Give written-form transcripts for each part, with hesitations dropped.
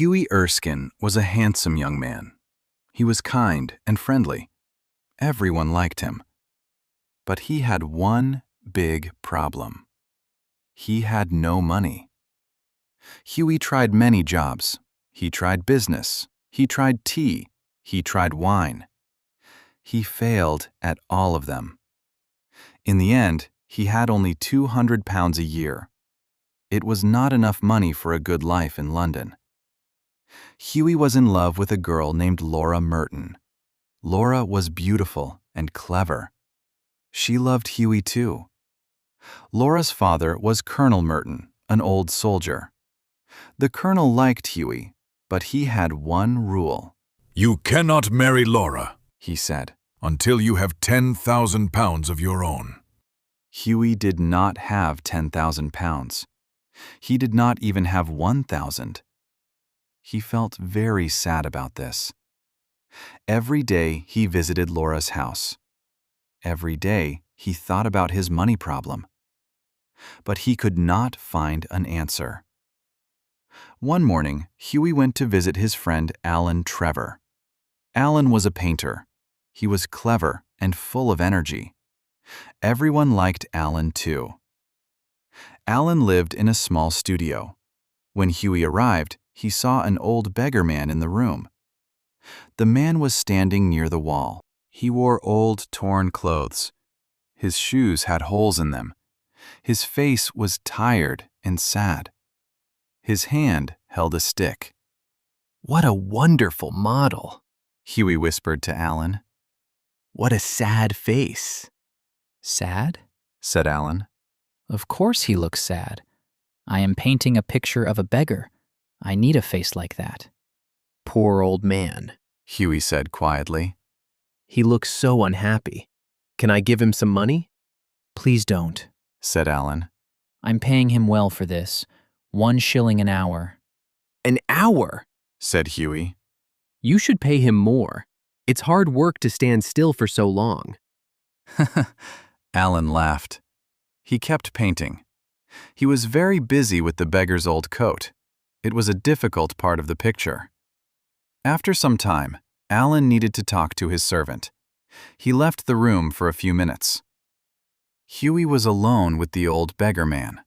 Huey Erskine was a handsome young man. He was kind and friendly. Everyone liked him. But he had one big problem. He had no money. Huey tried many jobs. He tried business. He tried tea. He tried wine. He failed at all of them. In the end, he had only £200 a year. It was not enough money for a good life in London. Huey was in love with a girl named Laura Merton. Laura was beautiful and clever. She loved Huey too. Laura's father was Colonel Merton, an old soldier. The colonel liked Huey, but he had one rule. "You cannot marry Laura," he said, "until you have £10,000 of your own." Huey did not have £10,000. He did not even have 1,000. He felt very sad about this. Every day he visited Laura's house. Every day he thought about his money problem. But he could not find an answer. One morning, Huey went to visit his friend Alan Trevor. Alan was a painter. He was clever and full of energy. Everyone liked Alan too. Alan lived in a small studio. When Huey arrived, he saw an old beggar man in the room. The man was standing near the wall. He wore old, torn clothes. His shoes had holes in them. His face was tired and sad. His hand held a stick. "What a wonderful model," Huey whispered to Alan. "What a sad face." "Sad?" said Alan. "Of course he looks sad. I am painting a picture of a beggar. I need a face like that." "Poor old man," Huey said quietly. "He looks so unhappy. Can I give him some money?" "Please don't," said Alan. "I'm paying him well for this. 1 shilling an hour." "An hour?" said Huey. "You should pay him more. It's hard work to stand still for so long." Alan laughed. He kept painting. He was very busy with the beggar's old coat. It was a difficult part of the picture. After some time, Alan needed to talk to his servant. He left the room for a few minutes. Huey was alone with the old beggar man.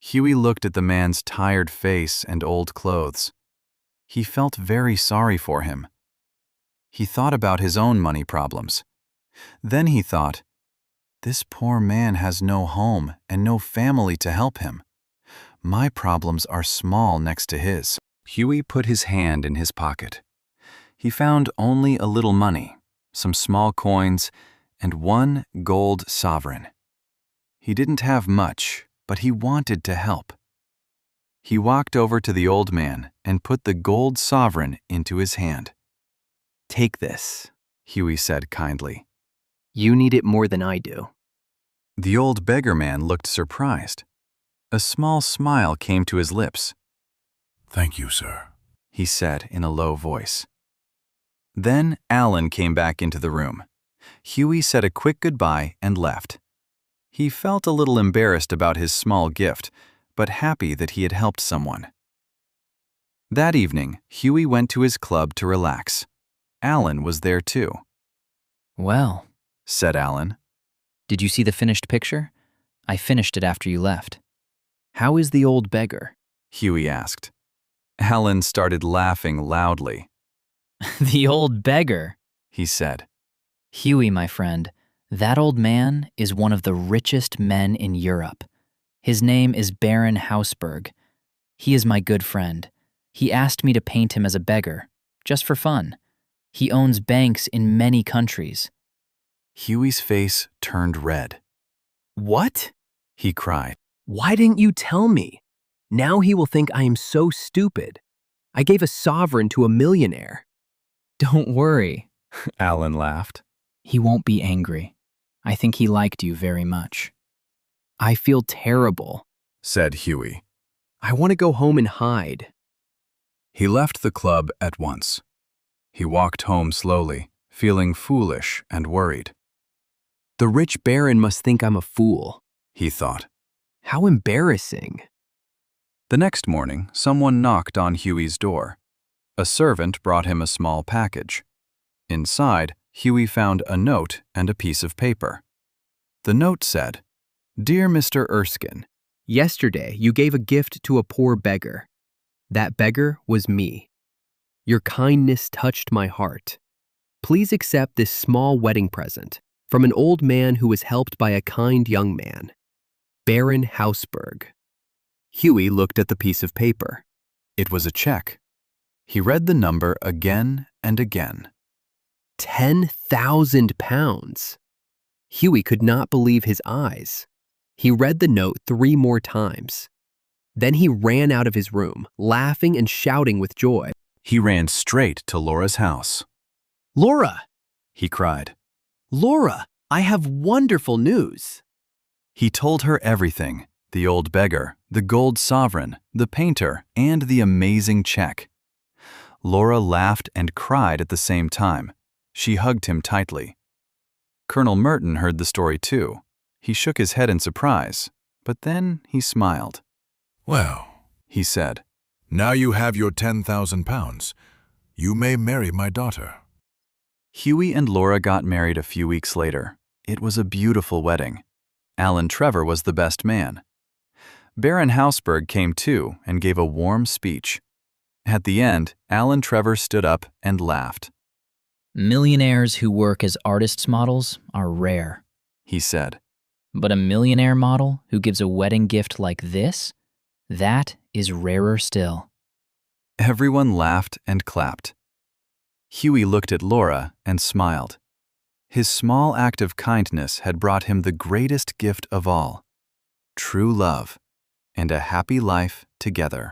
Huey looked at the man's tired face and old clothes. He felt very sorry for him. He thought about his own money problems. Then he thought, "This poor man has no home and no family to help him. My problems are small next to his." Huey put his hand in his pocket. He found only a little money, some small coins, and 1 gold sovereign. He didn't have much, but he wanted to help. He walked over to the old man and put the gold sovereign into his hand. "Take this," Huey said kindly. "You need it more than I do." The old beggar man looked surprised. A small smile came to his lips. "Thank you, sir," he said in a low voice. Then Alan came back into the room. Huey said a quick goodbye and left. He felt a little embarrassed about his small gift, but happy that he had helped someone. That evening, Huey went to his club to relax. Alan was there too. "Well," said Alan. "did you see the finished picture? I finished it after you left." "How is the old beggar?" Huey asked. Alan started laughing loudly. "The old beggar," he said. "Huey, my friend, that old man is one of the richest men in Europe. His name is Baron Hausberg. He is my good friend. He asked me to paint him as a beggar, just for fun. He owns banks in many countries." Huey's face turned red. "What?" he cried. "Why didn't you tell me? Now he will think I am so stupid. I gave a sovereign to a millionaire." "Don't worry," Alan laughed. "He won't be angry. I think he liked you very much." "I feel terrible," said Huey. "I want to go home and hide." He left the club at once. He walked home slowly, feeling foolish and worried. "The rich baron must think I'm a fool," he thought. "How embarrassing." The next morning, someone knocked on Huey's door. A servant brought him a small package. Inside, Huey found a note and a piece of paper. The note said, "Dear Mr. Erskine, Yesterday, you gave a gift to a poor beggar. That beggar was me. Your kindness touched my heart. Please accept this small wedding present from an old man who was helped by a kind young man. Baron Hausberg." Huey looked at the piece of paper. It was a check. He read the number again and again. £10,000. Huey could not believe his eyes. He read the note 3 more times. Then he ran out of his room, laughing and shouting with joy. He ran straight to Laura's house. "Laura!" He cried. "Laura, I have wonderful news." He told her everything: the old beggar, the gold sovereign, the painter, and the amazing check. Laura laughed and cried at the same time. She hugged him tightly. Colonel Merton heard the story too. He shook his head in surprise, but then he smiled. Well, He said, now you have your £10,000. You may marry my daughter. Huey and Laura got married a few weeks later. It was a beautiful wedding. Alan Trevor was the best man. Baron Hausberg came too and gave a warm speech. At the end, Alan Trevor stood up and laughed. Millionaires who work as artists' models are rare. He said, But a millionaire model who gives a wedding gift like this? That is rarer still. Everyone laughed and clapped. Huey looked at Laura and smiled. His small act of kindness had brought him the greatest gift of all: true love and a happy life together.